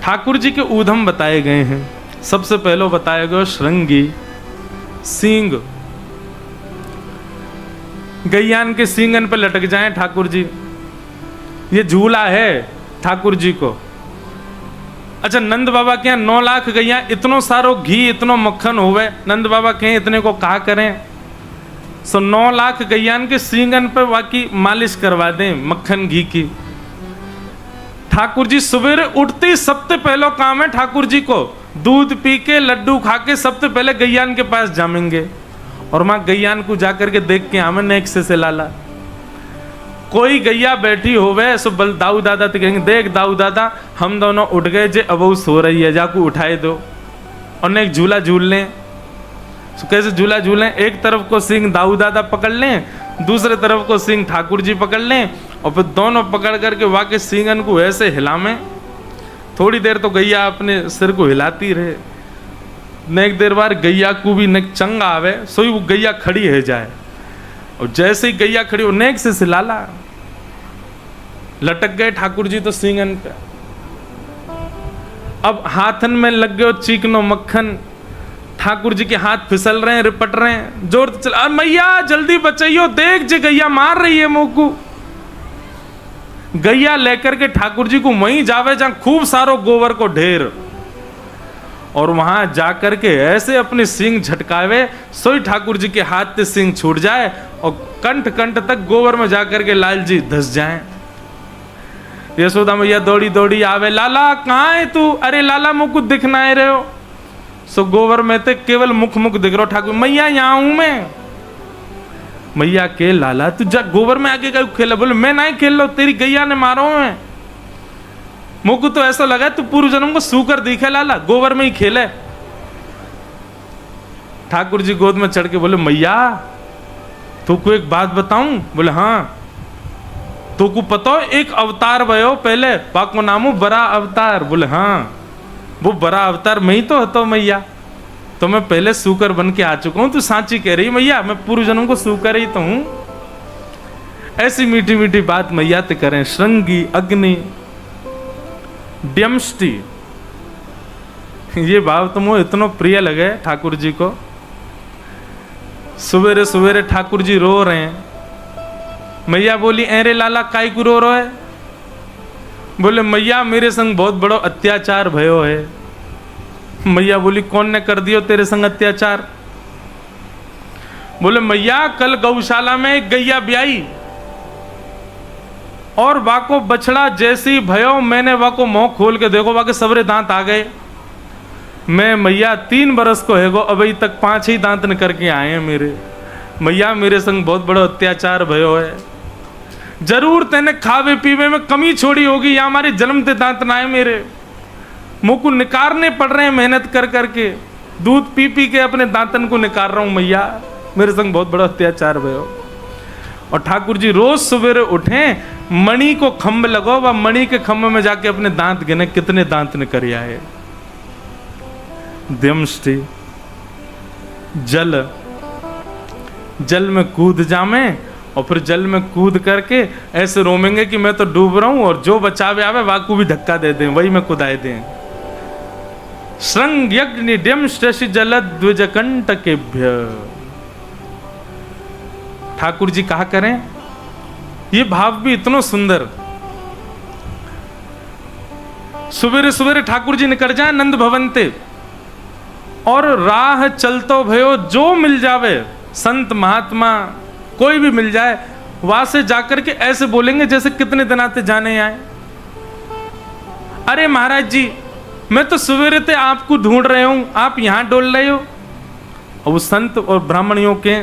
ठाकुर जी के ऊधम बताए गए हैं। सबसे पहले बताया गया श्रृंगी सींग, गैयान के सींगन पे लटक जाएं ठाकुर जी, ये झूला है ठाकुर जी को। अच्छा, नंद बाबा के यहाँ 9 लाख गैया, इतनो सारो घी इतनो मक्खन होवे, नंद बाबा के इतने को कहा करें। सो 9 लाख गैयान के सींगन पे वाकई मालिश करवा दें मक्खन घी की। ठाकुर जी सवेरे उठते ही सबसे पहला काम है ठाकुर जी को दूध पी के लड्डू खा के सबसे पहले गैयान के पास जामेंगे और मां गैयान को जाकर के देख के आमे नेक से लाला कोई गैया बैठी होवे सो बल दाऊ दादा तो कहेंगे, देख दाऊ दादा हम दोनों उठ गए जे अब वो सो रही है, जाको उठाए दो और एक झूला झूल लें। सो कैसे झूला झूलें, एक तरफ को सिंह दाऊ दादा पकड़ लें, दूसरे तरफ को सिंह ठाकुर जी पकड़ लें और फिर दोनों पकड़ करके वाके सिंगन को ऐसे हिलामें। थोड़ी देर तो गैया अपने सिर को हिलाती रहे, नेक देर बार गैया को भी नेक चंगा आवे सोई वो गैया खड़ी है जाए और जैसे ही गैया खड़ी हो नेक से सिलाला लटक गए ठाकुर जी तो सिंगन पे। अब हाथन में लग गयो चीकनो मक्खन, ठाकुर जी के हाथ फिसल रहे हैं, रिपट रहे हैं, जोर से चला, मैया जल्दी बचाइयो, देख जे गैया मार रही है मुंह को। गैया लेकर के ठाकुर जी को वहीं जावे जहां खूब सारो गोबर को ढेर और वहां जाकर के ऐसे अपने सिंग झटकावे सोई ठाकुर जी के हाथ से सिंग छूट जाए और कंठ कंठ तक गोबर में जाकर के लाल जी धस जाएं। यशोदा मैया दौड़ी दौड़ी आवे, लाला कहाँ है तू? अरे लाला मुख दिख ना रहे हो। सो गोबर में ते केवल मुख मुख दिख रहा। ठाकुर मैया यहाँ हूं मैं। मैया के लाला तू जा गोबर में आके क्यों खेला? बोले मैं नहीं खेल रहा, तेरी गैया ने मारो मैं। मुझको तो ऐसा लगा तू पूर्व जन्म को सूकर दिखे लाला, गोबर में ही खेले। ठाकुर जी गोद में चढ़ के बोले मैया तू को एक बात बताऊं? बोले हाँ। तो को पता एक अवतार भयो पहले पाको नामो बड़ा अवतार? बोले हाँ। वो बड़ा अवतार मैं ही तो हतो मैया, तो मैं पहले सूकर बन के आ चुका हूं। तू सांची कह रही मैया, मैं पूर्व जन्म को सूकर ही तो हूं। ऐसी मीठी मीठी बात मैया ते करें। श्रृंगी अग्नि ड्यमष्टि, ये भाव तो मुझे इतना प्रिय लगे ठाकुर जी को। सवेरे सवेरे ठाकुर जी रो रहे हैं। मैया बोली अरे लाला काई को रो रहे? बोले मैया मेरे संग बहुत बड़ो अत्याचार भयो है। मैया बोली कौन ने कर दियो तेरे संग अत्याचार? बोले मैया कल गौशाला में एक गैया ब्याई और वाको बछड़ा जैसी भयो, मैंने वाको मुंह खोल के देखो वाके सबरे दांत आ गए। मैं मैया 3 बरस को है गो अभी तक 5 ही दांत न करके आए हैं मेरे। मैया मेरे संग बहुत बड़ा अत्याचार भयो है। जरूर तेने खावे पीवे में कमी छोड़ी होगी या हमारे जन्मते दांत ना आए मेरे। मुंह को निकारने पड़ रहे हैं मेहनत कर करके, दूध पी पी के अपने दांतन को निकाल रहा हूं मैया, मेरे संग बहुत बड़ा अत्याचार भयो। और ठाकुर जी रोज सवेरे उठे, मणि को खंभ लगो व मणि के खंभ में जाके अपने दांत गिने कितने दांत ने कर आए। दमष्टि जल, जल में कूद जामे और फिर जल में कूद करके ऐसे रोमेंगे कि मैं तो डूब रहा हूं और जो बचावे आवे वाकू भी धक्का दे दें, वही में कुदाए दें। श्रृंग यज्ञ ड्यमष्टि जल द्विजकंटकेभ्य। ठाकुर जी कहा करें, ये भाव भी इतना सुंदर। सवेरे सवेरे ठाकुर जी निकल जाए नंद भवन ते और राह चलतो भयो जो मिल जावे, संत महात्मा कोई भी मिल जाए, वहां से जाकर के ऐसे बोलेंगे जैसे कितने दिन आते जाने आए। अरे महाराज जी मैं तो सवेरे ते आपको ढूंढ रहे हूं, आप यहां डोल रहे हो। और वो संत और ब्राह्मणियों के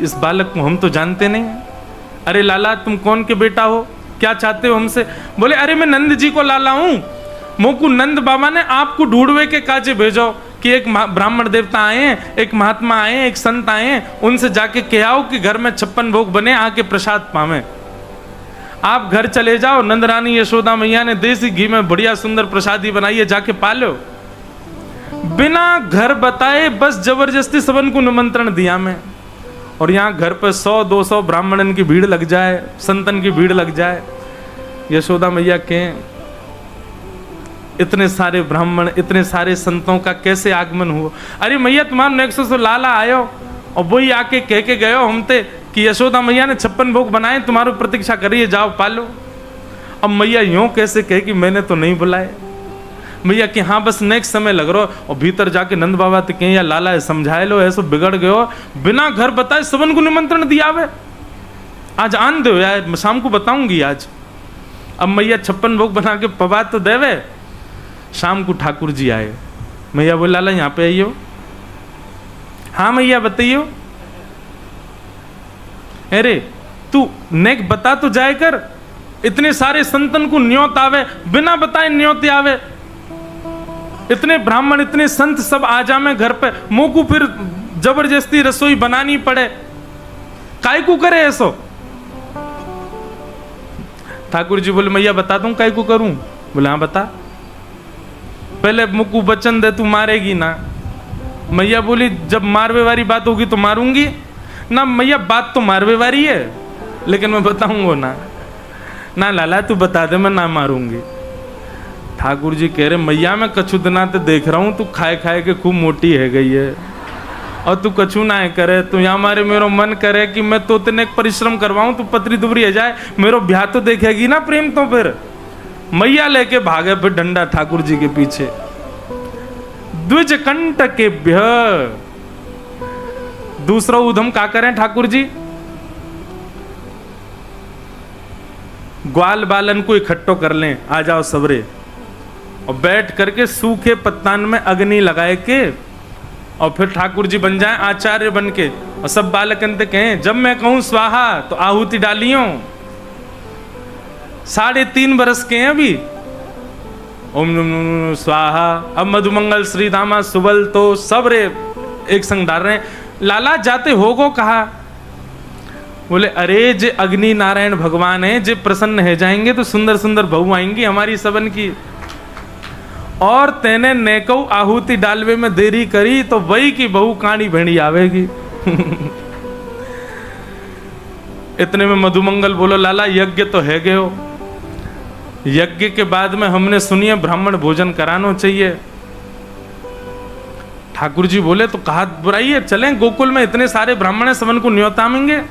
इस बालक को हम तो जानते नहीं। अरे लाला तुम कौन के बेटा हो, क्या चाहते हो हमसे? बोले अरे मैं नंद जी को लाला हूं, मोकू नंद बाबा ने आपको ढूंढवे के काजे भेजो कि एक ब्राह्मण देवता आए हैं, एक महात्मा आए हैं, एक संत आए हैं, उनसे जाके कहो कि घर में 56 भोग बने, आके प्रसाद पावे। आप घर चले जाओ, नंद रानी यशोदा मैया ने देसी घी में बढ़िया सुंदर प्रसादी बनाई है, जाके पालो। बिना घर बताए बस जबरदस्ती सबन को निमंत्रण दिया मैं। और यहाँ घर पर 100-200 ब्राह्मणन की भीड़ लग जाए, संतन की भीड़ लग जाए। यशोदा मैया के इतने सारे ब्राह्मण, इतने सारे संतों का कैसे आगमन हुआ? अरे मैया तुम्हारा नेक्स्ट से लाला आयो और वही आके कह के गयो हमते कि यशोदा मैया ने 56 भोग बनाए, तुम्हारी प्रतीक्षा करिए, जाओ पालो। अब मैया यूं कैसे कहे कि मैंने तो नहीं बुलाए? मैया कि हाँ बस नेक्स्ट समय लग रहा और भीतर जाके नंद बाबा तो कहें या लाला समझाए लो, ऐसा बिगड़ गयो, बिना घर बताए सबन को निमंत्रण दिया वे, आज आन दो यार, शाम को बताऊंगी आज। अब मैया 56 भोग बना के पवा तो देवे। शाम को ठाकुर जी आए, मैया बोले लाला यहाँ पे आइयो। हाँ मैया बताइयो। अरे तू नेक बता तो जाए कर, इतने सारे संतन को न्योत आवे, बिना बताए न्योत आवे, इतने ब्राह्मण इतने संत सब आ जामे घर पे, मुंह को फिर जबरदस्ती रसोई बनानी पड़े, काय को करे ऐसो? ठाकुर जी बोले मैया बता दूं काय को करूं? बोले हाँ बता। पहले मुकू बचन दे तू मारेगी ना। मैया बोली जब मारवे वाली बात होगी तो मारूंगी ना। मैया बात तो मारवे वाली है लेकिन मैं बताऊंगा ना। ना लाला तू बता दे, मैं ना मारूंगी। ठाकुर जी कह रहे मैया मैं कछु दिना ते देख रहा हूं, तू खाए खाए के खूब मोटी है गई है और तू कछु ना है करे, तू यहाँ मारे मेरो मन करे कि मैं तो तेने परिश्रम करवाऊं, तू पतरी दुबरी है जाए, मेरो ब्याह तो देखेगी ना प्रेम। तो फिर मैया लेके भागे फिर डंडा ठाकुर जी के पीछे। द्विज कंटकेभ्य, दूसरा उधम का करें ठाकुर जी? ग्वाल बालन को इकट्ठो कर लें, आ जाओ सबरे, और बैठ करके सूखे पत्तान में अग्नि लगाए के और फिर ठाकुर जी बन जाएं आचार्य बन के, और सब बालकन ते कहें जब मैं कहूं स्वाहा तो आहुति डालियो। 3.5 बरस के हैं अभी, ओम नमः स्वाहा। अब मधुमंगल श्री दामा सुबल तो सब रे एक संग डाल रहे हैं। लाला जाते होगो कहा? बोले अरे जे अग्नि नारायण भगवान है, जे प्रसन्न है जाएंगे तो सुंदर सुंदर बहू आएंगी हमारी सबन की, और तेने नेकौ आहुति डालवे में देरी करी तो वही की बहू कानी भेड़ी आवेगी। इतने में मधुमंगल बोलो लाला यज्ञ तो है गयो, यज्ञ के बाद में हमने सुनिए ब्राह्मण भोजन कराना चाहिए। ठाकुर जी बोले तो कहा बुराई है, चलें गोकुल में इतने सारे ब्राह्मण है, सबन को न्योतामेंगे।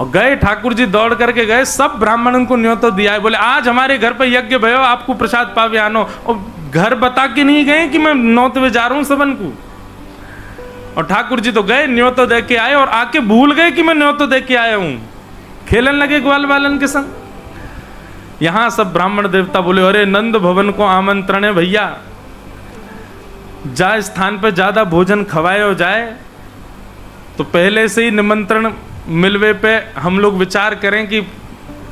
और गए ठाकुर जी दौड़ करके गए, सब ब्राह्मणों को न्योतो दिया है। बोले आज हमारे घर पे यज्ञ भयो, आपको प्रसाद पावे आनो। और घर बता के नहीं गए कि मैं नौतवे जा रहा हूं सबन को। और ठाकुर जी तो गए न्योतो दे के आए और आके भूल गए कि मैं न्योतो दे के आया हूं, खेलन लगे ग्वाल बालन के संग। यहां सब ब्राह्मण देवता बोले अरे नंद भवन को आमंत्रण है भैया, जा स्थान पे ज्यादा भोजन खवाया जाए तो पहले से ही निमंत्रण मिलवे पे हम लोग विचार करें कि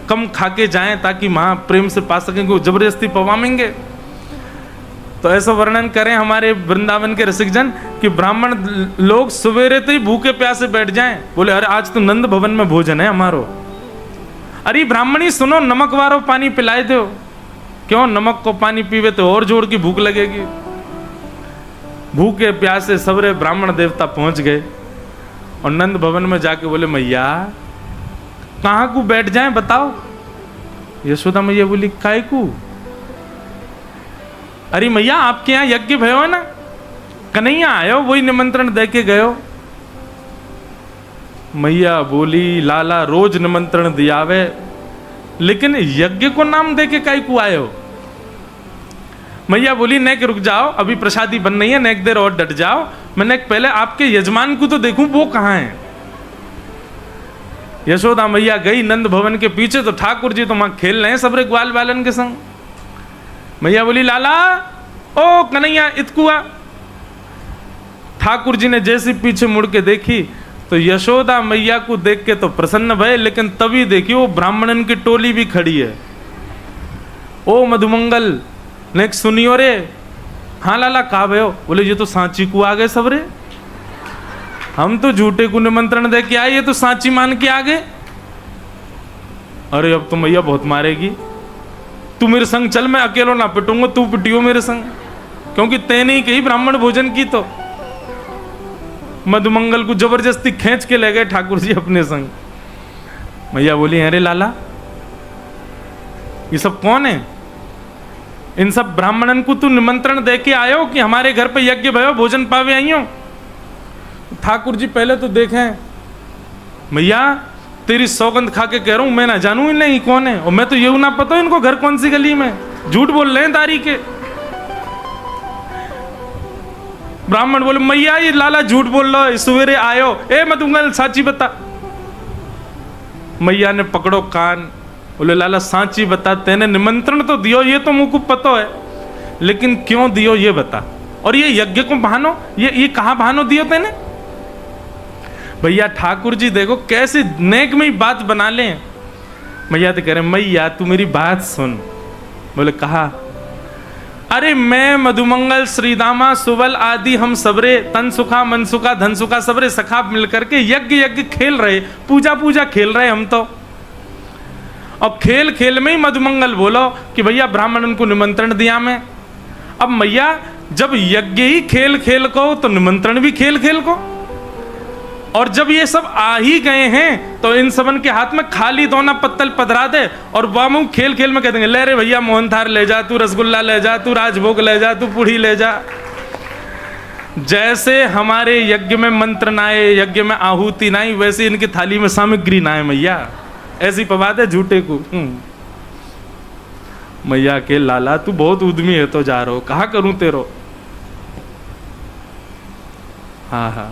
कम खा के जाएं ताकि महा प्रेम से पा सकें, कि जबरदस्ती पवामेंगे। तो ऐसा वर्णन करें हमारे वृंदावन के रसिकजन कि ब्राह्मण लोग सवेरे तो ही भूखे प्यासे बैठ जाएं। बोले अरे आज तो नंद भवन में भोजन है हमारो। अरे ब्राह्मणी सुनो, नमक वारो पानी पिलाए दो। क्यों? नमक को पानी पीवे तो और जोर की भूख लगेगी। भूखे प्यासे सवेरे ब्राह्मण देवता पहुंच गए और नंद भवन में जाके बोले मैया कहाँ को बैठ जाएं बताओ? यशोदा मैया बोली काय को? अरे मैया आपके यहाँ यज्ञ भयो है ना, कन्हैया आयो वही निमंत्रण दे के गयो। मैया बोली लाला रोज निमंत्रण दियावे, लेकिन यज्ञ को नाम दे के काय को आयो? मैया बोली नेक रुक जाओ, अभी प्रसादी बन नहीं है, नेक देर और डट जाओ, मैं नेक पहले आपके यजमान को तो देखूं वो कहाँ है। यशोदा मैया गई नंद भवन के पीछे तो ठाकुर जी तो वहां खेल रहे हैं सबरे ग्वाल बालन के संग। मैया बोली लाला ओ कन्हैया इतकुआ। ठाकुर जी ने जैसे पीछे मुड़ के देखी तो यशोदा मैया को देख के तो प्रसन्न भय, लेकिन तभी देखी वो ब्राह्मणन की टोली भी खड़ी है। ओ मधुमंगल नेक सुनियो रे। हाँ लाला कहा भयो? बोले ये तो सांची को आ गए सबरे, हम तो झूठे को निमंत्रण दे के आए, ये तो सांची मान के आ गए। अरे अब तो मैया बहुत मारेगी, तू मेरे संग चल, मैं अकेला ना पिटूंगा, तू पिटियो मेरे संग, क्योंकि तेने ही कही ब्राह्मण भोजन की। तो मधुमंगल को जबरदस्ती खींच के ले गए ठाकुर जी अपने संग। मैया बोली अरे लाला ये सब कौन है? इन सब ब्राह्मणन को तू निमंत्रण दे के आयो कि हमारे घर पे यज्ञ भयो, भोजन पावे आइयो। ठाकुर जी पहले तो देखें, भैया तेरी सौगंध खा के कह रहा हूं, मैं ना जानू ही नहीं कौन है, और मैं तो ये ना पता इनको घर कौन सी गली में, झूठ बोल रहे हैं दारी के। ब्राह्मण बोले मैया ये लाला झूठ बोल रहा है, सवेरे आयो, ए मधुमंगल साची बता। मैया ने पकड़ो कान, बोले लाला साची बता, तेने निमंत्रण तो दियो ये तो मुझको पता है, लेकिन क्यों दियो ये बता, और ये यज्ञ को बहानो, ये कहां बहानो दियो तेने। भैया ठाकुर जी देखो कैसे नेक में ही बात बना ले। मैया तो कह रहे मैया तू मेरी बात सुन। बोले कहा, अरे मैं मधुमंगल श्रीदामा सुबल आदि हम सबरे तन सुखा मन सुखा धन सुखा सबरे सखा मिलकर के यज्ञ खेल रहे, पूजा खेल रहे हम तो, और खेल खेल में ही मधुमंगल बोलो कि भैया ब्राह्मण को निमंत्रण दिया मैं। अब मैया जब यज्ञ ही खेल खेल को तो निमंत्रण भी खेल खेल को, और जब ये सब आ ही गए हैं तो इन सबन के हाथ में खाली दोना पत्तल पधरा दे, और बामू खेल खेल में कह देंगे ले रे भैया मोहनथार ले जा, तू रसगुल्ला ले जा, तू राजभोग ले जा, तू पूड़ी ले जा। जैसे हमारे यज्ञ में मंत्र ना आए, यज्ञ में आहुति ना आई, वैसे इनकी थाली में सामग्री ना आए मैया, ऐसी पवाद है झूठे को। मैया के लाला तू बहुत उद्यमी है तो जा रहो, कहा करूं तेरो। हाँ हाँ